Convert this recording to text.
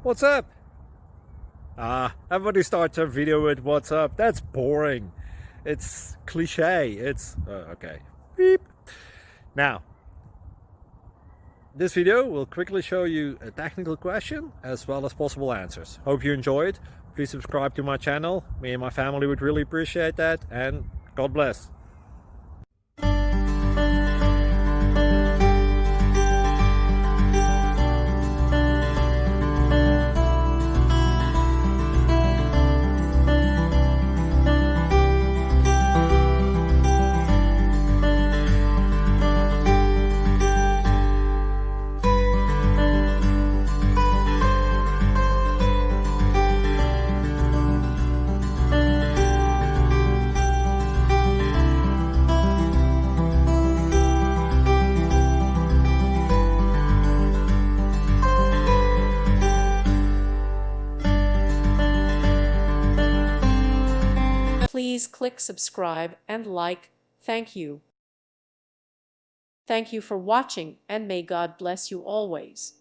What's up? Everybody starts a video with what's up. That's boring. It's cliche. It's okay. Beep. Now, this video will quickly show you a technical question as well as possible answers. Hope you enjoyed. Please subscribe to my channel. Me and my family would really appreciate that, and God bless. Please click subscribe and like. Thank you. Thank you for watching, and may God bless you always.